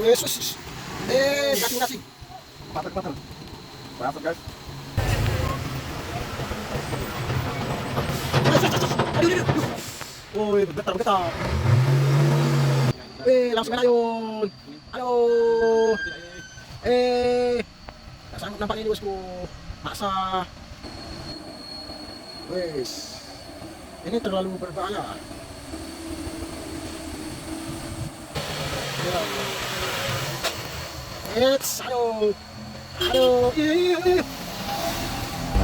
Yesus. Kasih. Patah. Berapa guys? Woi, getar. Langsung ayo. Halo. Gak sanggup nampak ini bosku. Maksa. Wes. Ini terlalu berbahaya. Halo. Iya.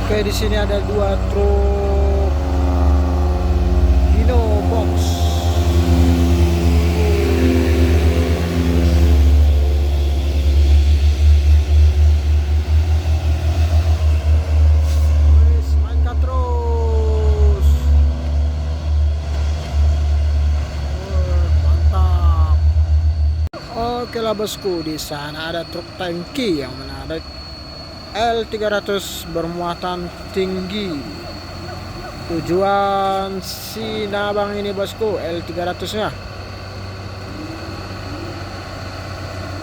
Oke, di sini ada 2 truk Dino Box. Wes, mainkan terus. Mantap. Oke lah bosku, di sana ada truk tangki yang menarik L300 bermuatan tinggi. Tujuan Sinabang ini bosku, L300 nya.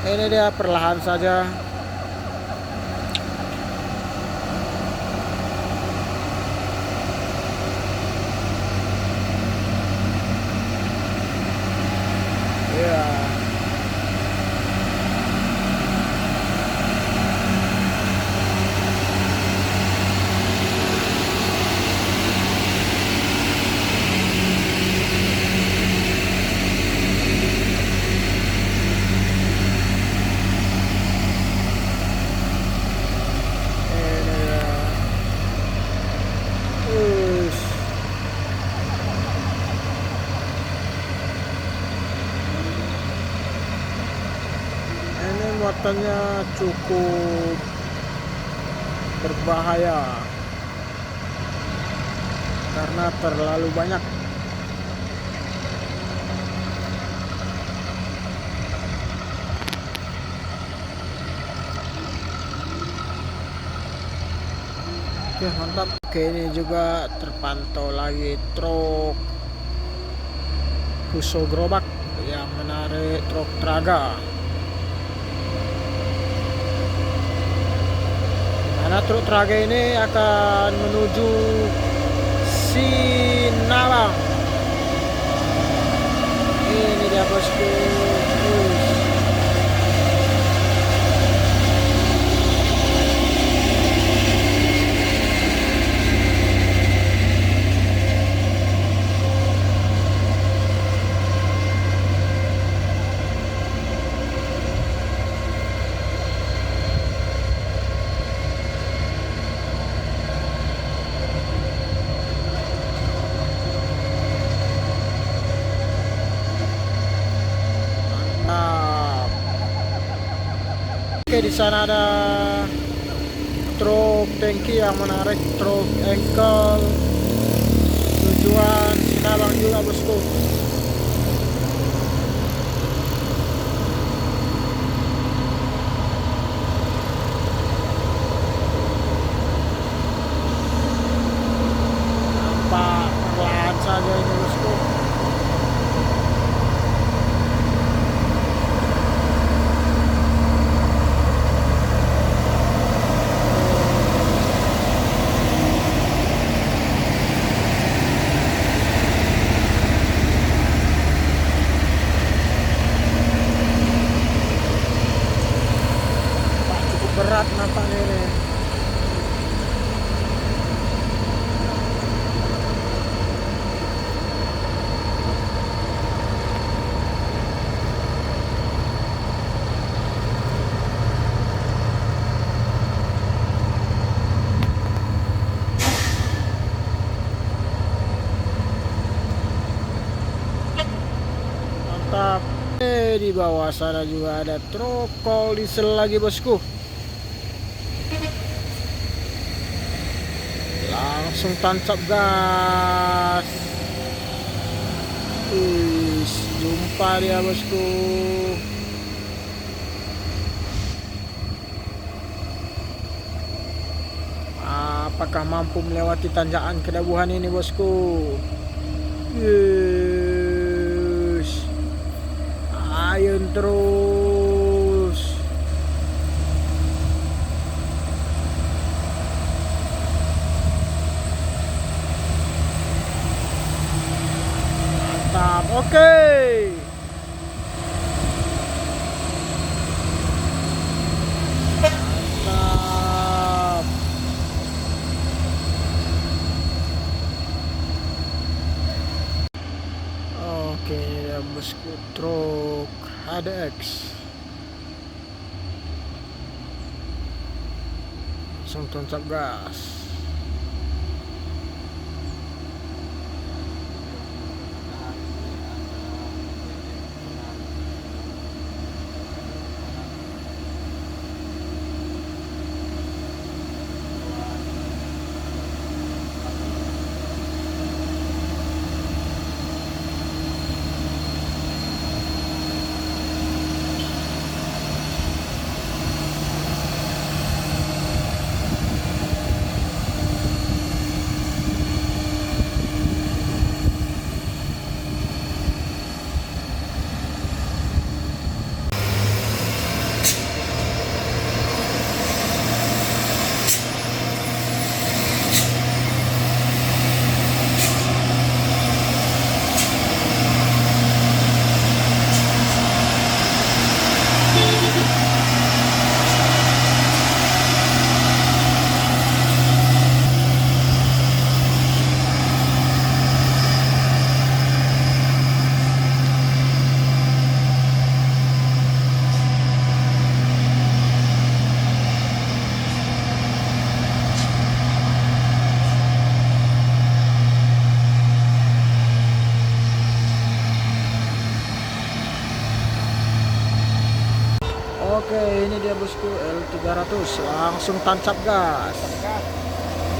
Ini dia, perlahan saja. Ya. Ini muatannya cukup berbahaya karena terlalu banyak. Oke, mantap. Oke, ini juga terpantau lagi truk Fuso gerobak yang menarik truk traga. Karena truk traga ini akan menuju Sinabang. Ini dia bosku. Oke, di sana ada truk tangki yang menarik truk engkel. Tujuan Sinabang juga bosku. Nampak perlahan saja ini bosku. Berat nampaknya ini. Mantap. Di bawah sana juga ada truk kol diesel lagi bosku. Langsung tancap gas. Jumpa dia bosku. Apakah mampu melewati tanjakan kedabuhan ini bosku? Ayun terus. Oke. Mantap. Oke, ya bosku, truk HDX. Langsung tancap gas. Oke, ini dia bosku L300, langsung tancap gas.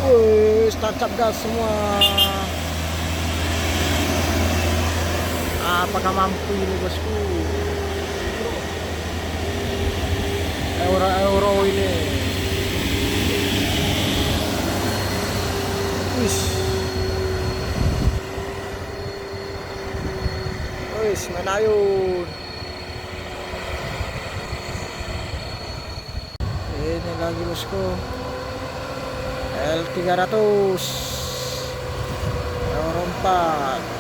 Wih, tancap gas semua. Apakah mampu ini bosku? Euro ini. Wis, menayun. Ini lagi bosku, L300 Euro 4.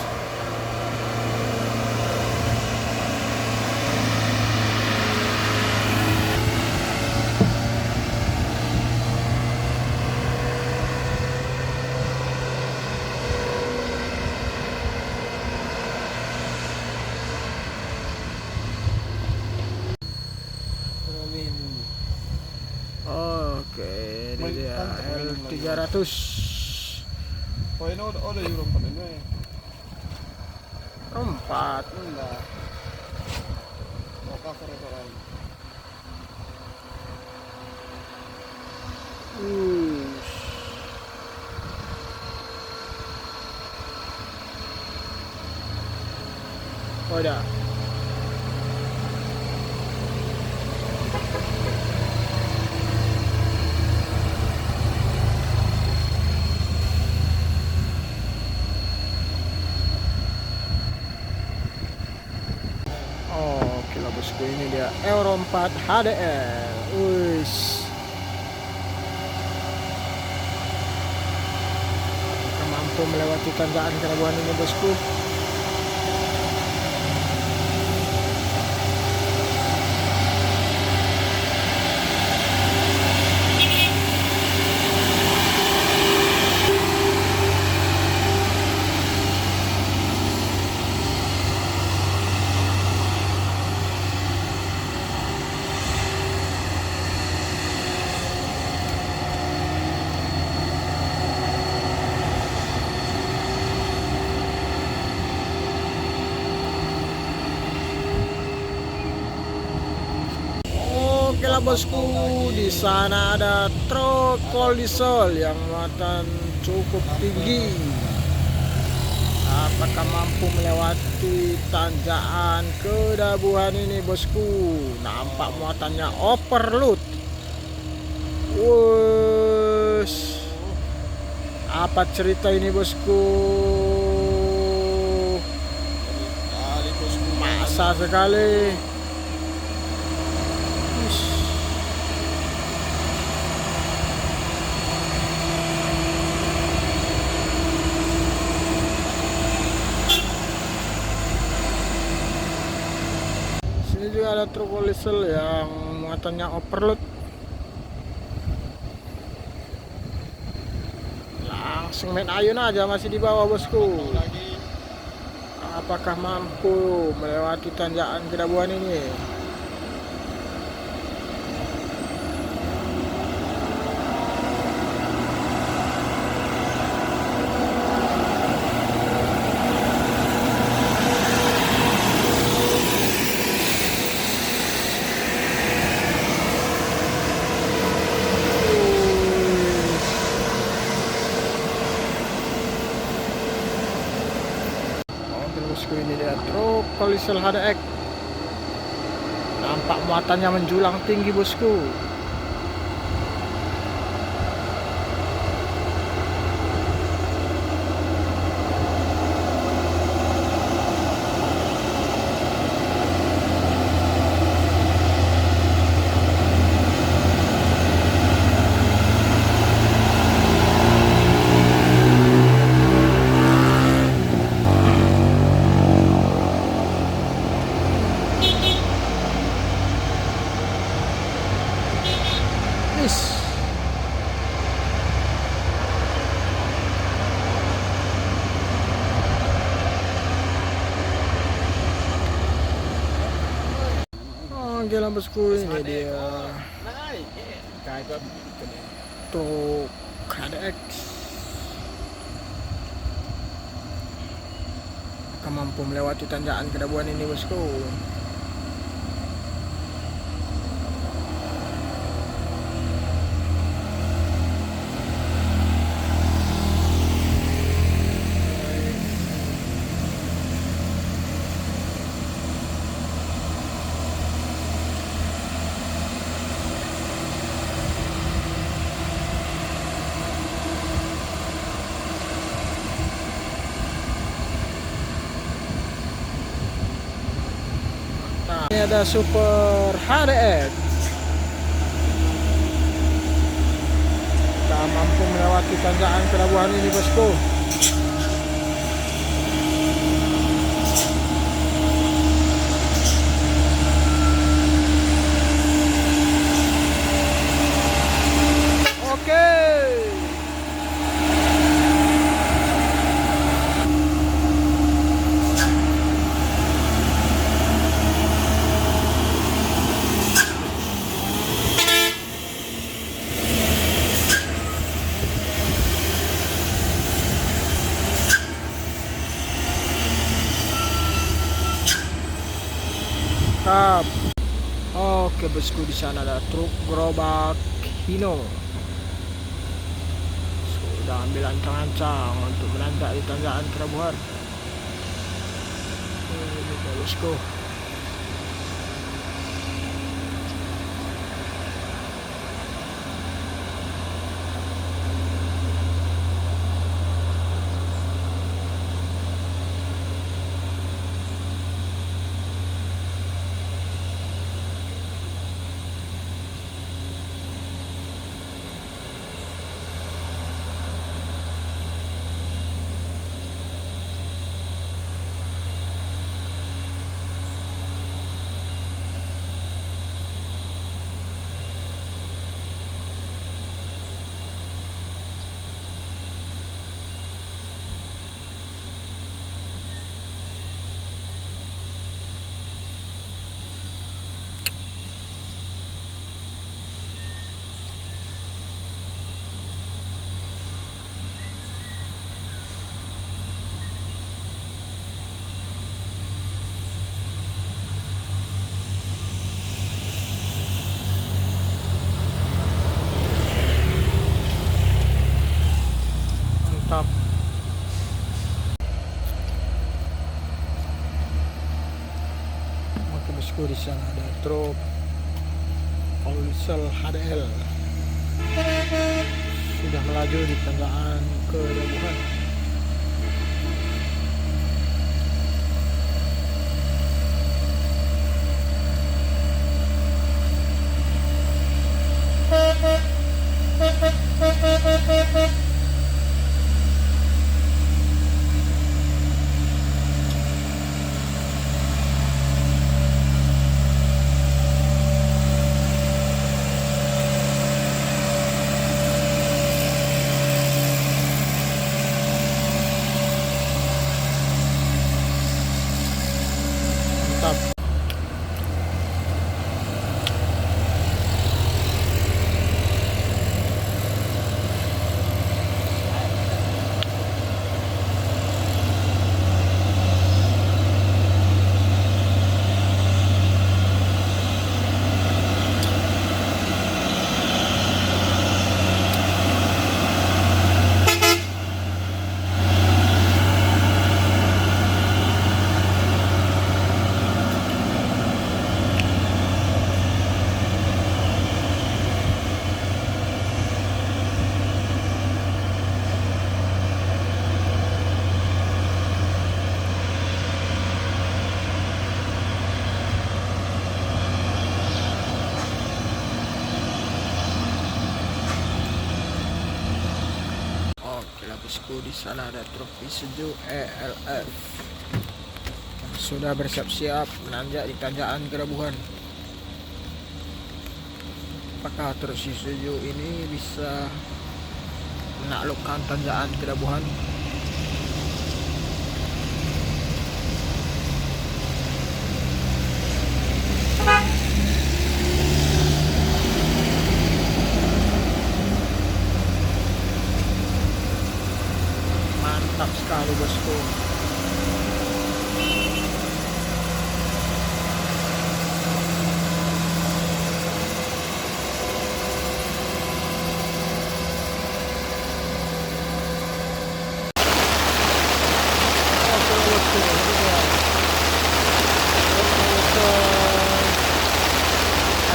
Oke, ini dia L300. Oh ini ada Euro 4 ini. 4. Enggak. Mau cover restoran. Oh, udah. Oke lah bosku, ini dia Euro 4 HDL. Wis. Kita mampu melewati tanjakan keraguan ini bosku. Oke lah bosku, di sana ada truk diesel yang muatan cukup tinggi. Apakah mampu melewati tanjakan kedabuhan ini bosku? Nampak muatannya overload. Wush. Apa cerita ini bosku? Masa sekali. ada truk Olisel yang muatannya overload. Langsung main ayun aja, masih di bawah bosku. Lagi. Apakah mampu melewati tanjakan Kedabuan ini? Bosku, ini dia truk Olisel HDX. Nampak muatannya menjulang tinggi bosku. Is. Oh, gila bosku, ini dia truk HDX. Apakah mampu melewati tanjakan Kedabuan ini bosku? Ini ada Super HDX. Kita mampu melewati tanjakan Kedabuan ini bosku. Oke. Mantap. Oke bosku, di sana ada truk gerobak Hino. Sudah ambil ancang-ancang untuk menanjak di tanjakan Kedabuan. Ini dia bosku. Mantap. Oke bosku, di sana ada truk Olisel HDL. Sudah melaju di tanjakan Kedabuan. bosku, di sana ada truk Isuzu ELF yang sudah bersiap-siap menanjak di tanjakan Kerabuhan. Apakah truk Isuzu ini bisa menaklukkan tanjakan Kerabuhan? Mantap sekali bosku. Oke bosku, ini dia.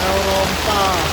Euro 4.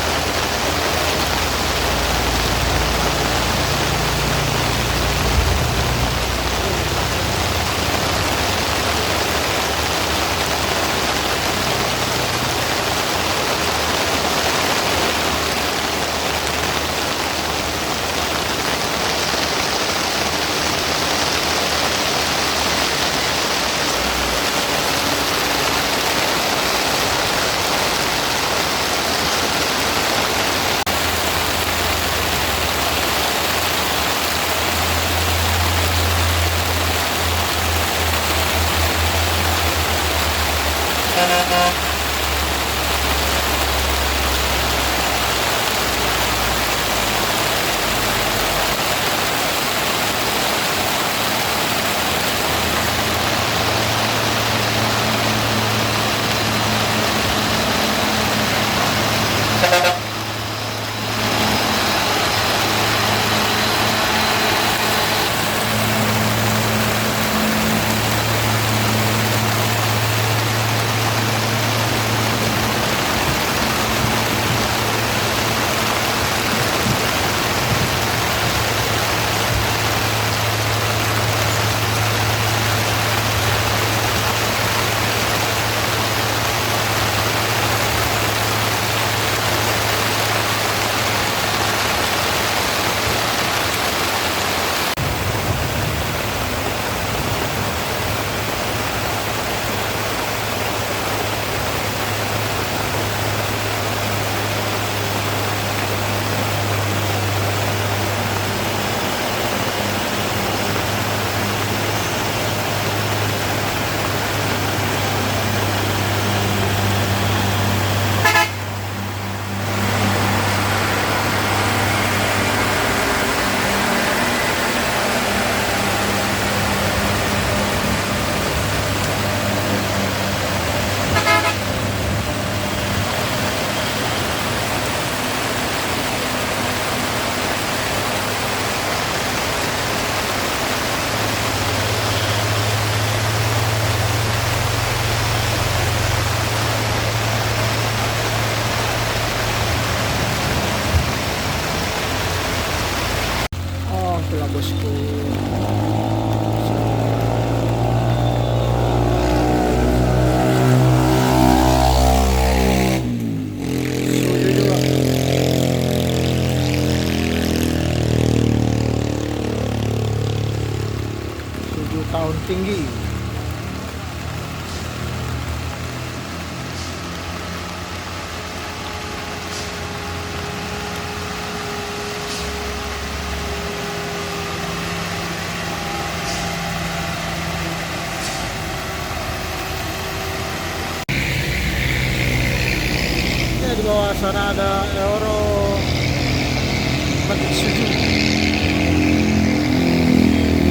Oke lah bosku. Isuzu juga. Isuzu tahun tinggi. Di bawah sana ada Euro 4 Isuzu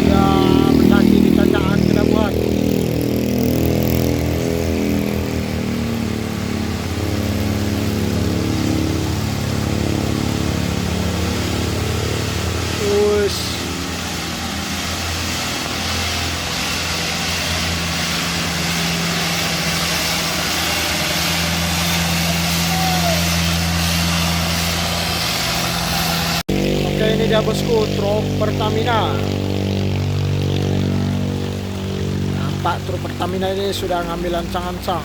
yang mendaki di tanjakan Kerabuhan. Terus ini dia bosku, truk Pertamina. Nampak truk Pertamina ini sudah ngambil ancang-ancang.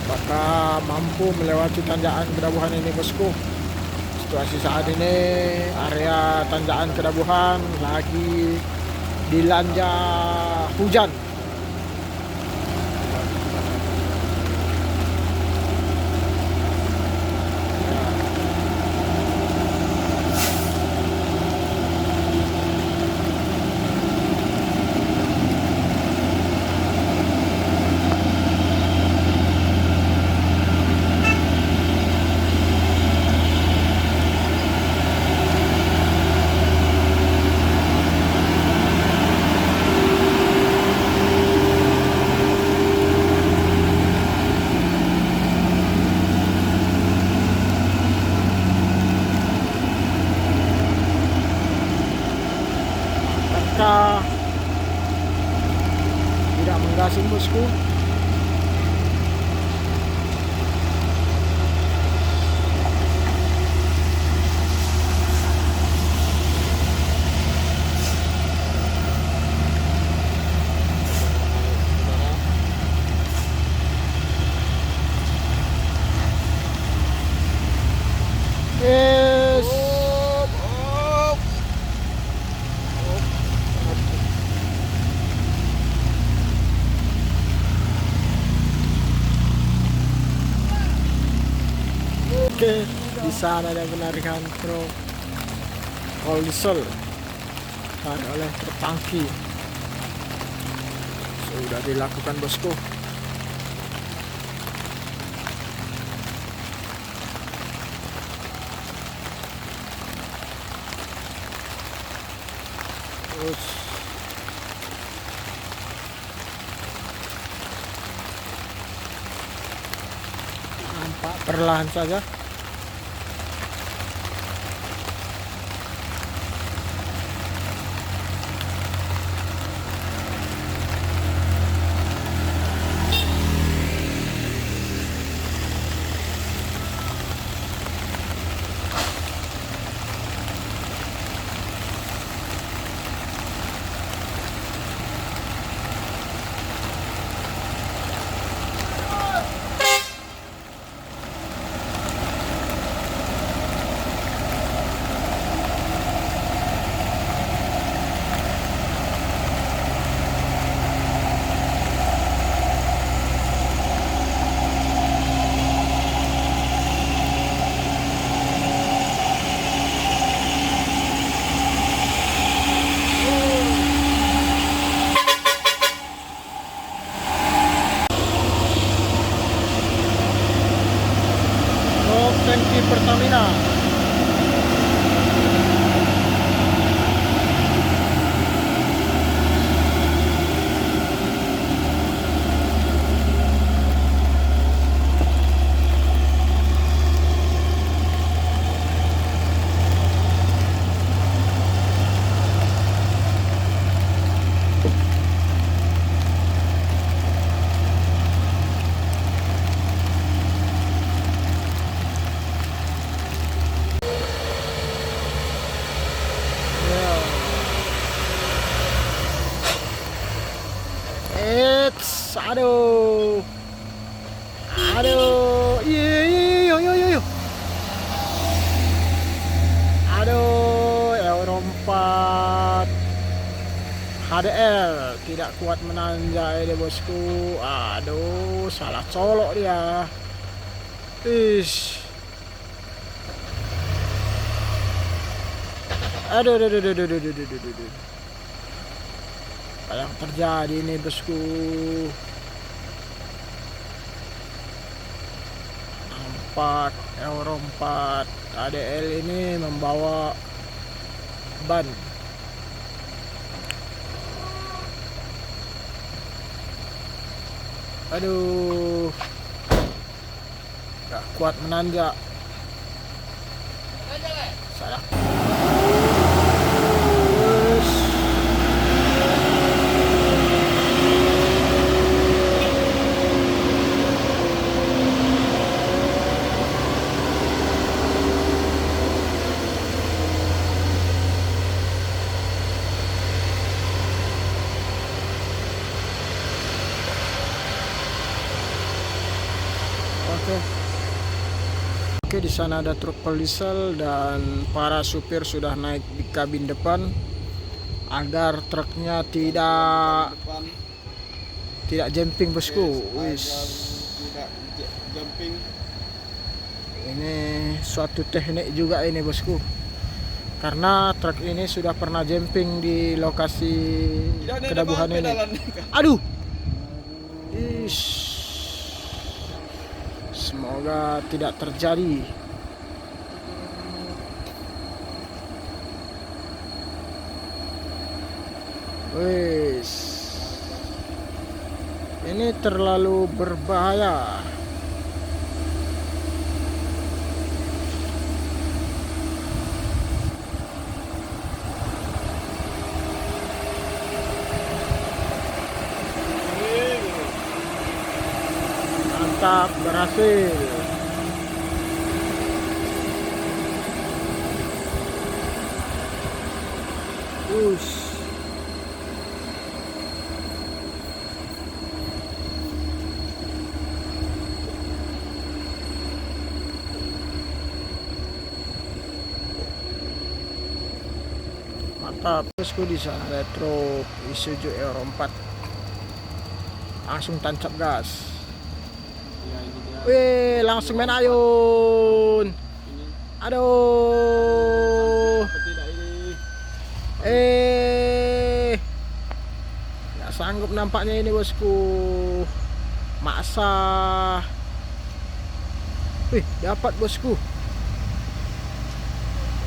Apakah mampu melewati tanjakan Kerabuhan ini bosku? Situasi saat ini area tanjakan Kedabuhan lagi dilanda hujan. Maka tidak menggasing bosku. Yes. Oke, di sana ada penarikan truk kol diesel oleh truk tangki. Sudah dilakukan bosku. Terus nampak perlahan saja. Truk tangki Pertamina. Aduh, aduh, yo, aduh, Euro 4 HDL tidak kuat menanjak deh bosku. Aduh, salah colok dia. Ish. Aduh. Apa yang terjadi nih bosku? Nampak Euro 4 ADL ini membawa ban. Aduh, gak kuat menanjak. Salah. Oke. Oke, di sana ada truk diesel dan para supir sudah naik di kabin depan agar truknya Depan tidak jumping bosku. agar Wis, tidak jumping. ini suatu teknik juga ini bosku. Karena truk ini sudah pernah jumping di lokasi Tidak ada kedabuhan ini. pedalan. Aduh. Ish. Semoga tidak terjadi. Wis. Ini terlalu berbahaya. Mantap, berhasil. Us. Mantap. Bosku, di sana ada truk Isuzu Euro 4. Langsung tancap gas. Ya, ini dia. Wih, langsung main ayun. Ini Aduh. apa tidak ini? Nggak sanggup nampaknya ini bosku. Maksa. Wih, dapat bosku.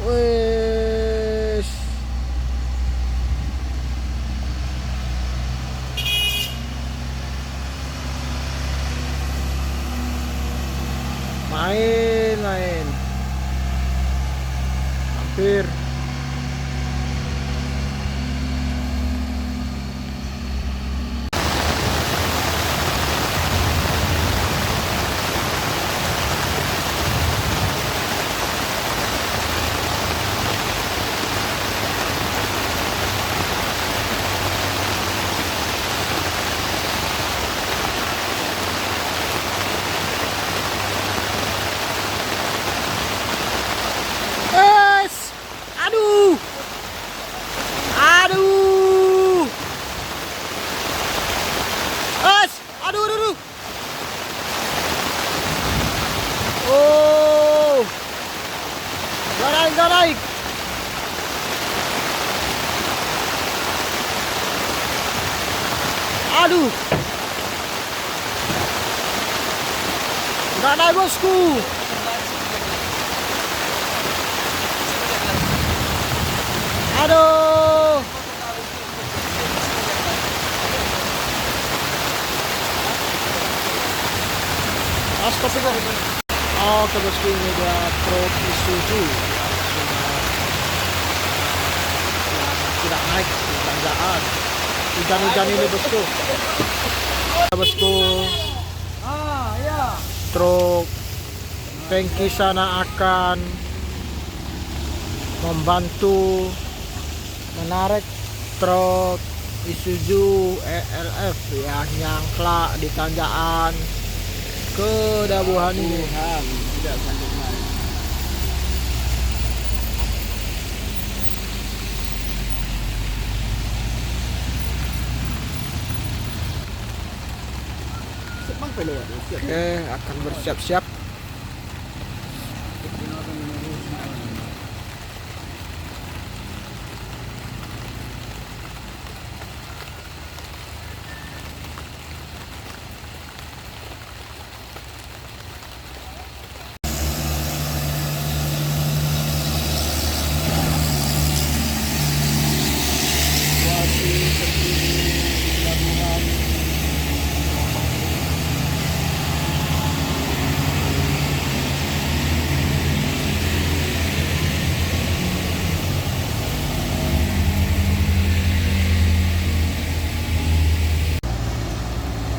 Wih. Main. Hampir. Aduh. Aduh. Aduh. Oh. Gak naik. Aduh. Gak naik bosku. Aduh. Astagfirullah. Oke bosku, ini dia truk Isuzu yang tidak naik di tanjakan. Hujan-hujan ini bosku. Bosku, Ya. truk tangki sana akan membantu menarik truk Isuzu ELF yang nyangklak di tanjakan kedabuhan ini. Tidak sanggup naik. Sepang pelewat. Oke, akan bersiap-siap.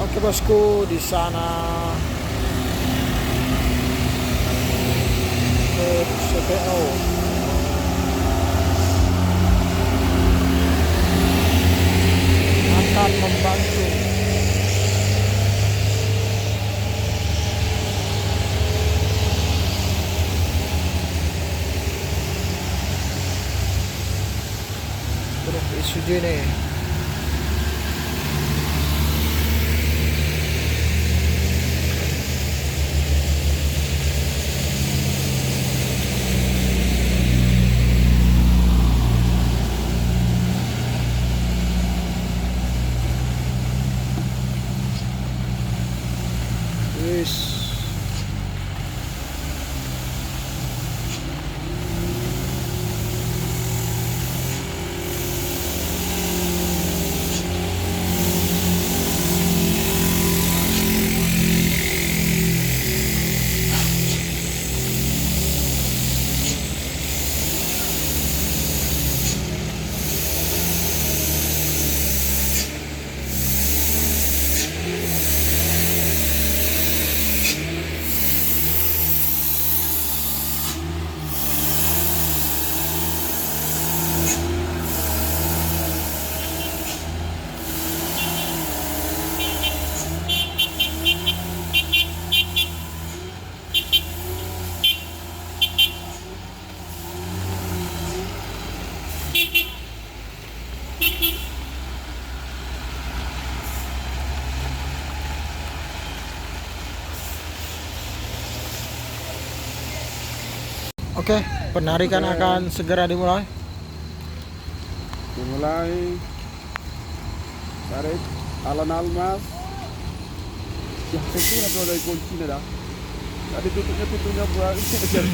Oke bosku, di sana ke CPO akan membantu. Wis. Oke, penarikan akan segera dimulai. Dimulai. Tarik alon-alon mas. Ya itu ada kunci dah. Tadi tutupnya buat ajar.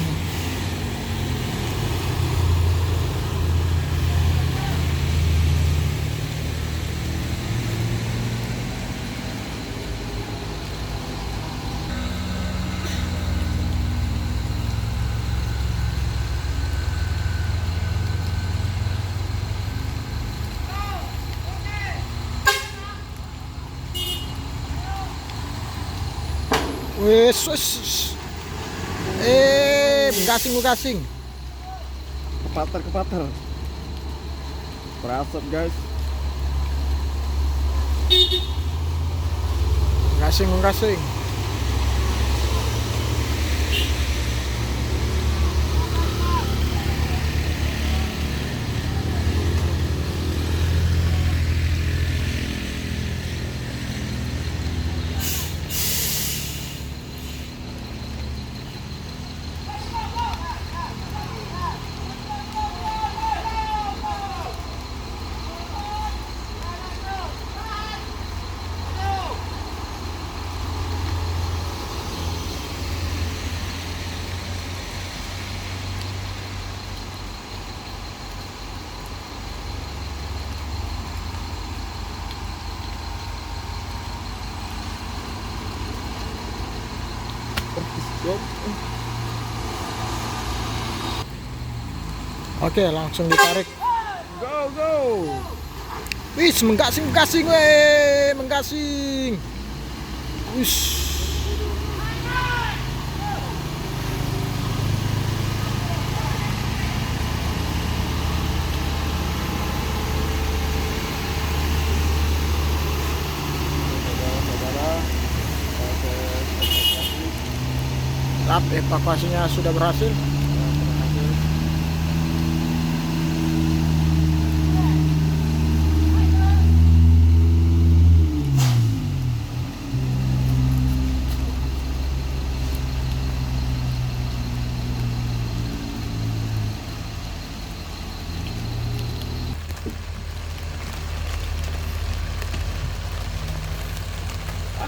Wis. Gasing. Kepater. Berasap guys. Gasing. Oke, langsung ditarik. Go. Wis, menggasing menggasing. Wis. Lap evakuasinya sudah berhasil.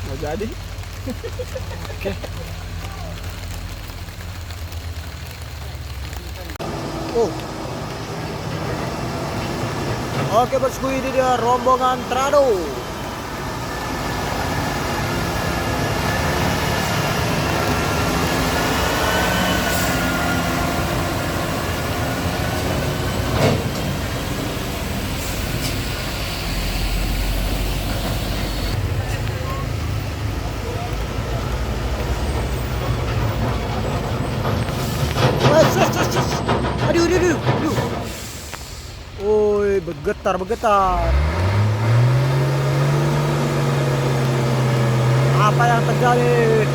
Nggak jadi. Oke. Oh. Oke bosku, ini dia rombongan Trado. Aduh. Woi, bergetar. Apa yang terjadi?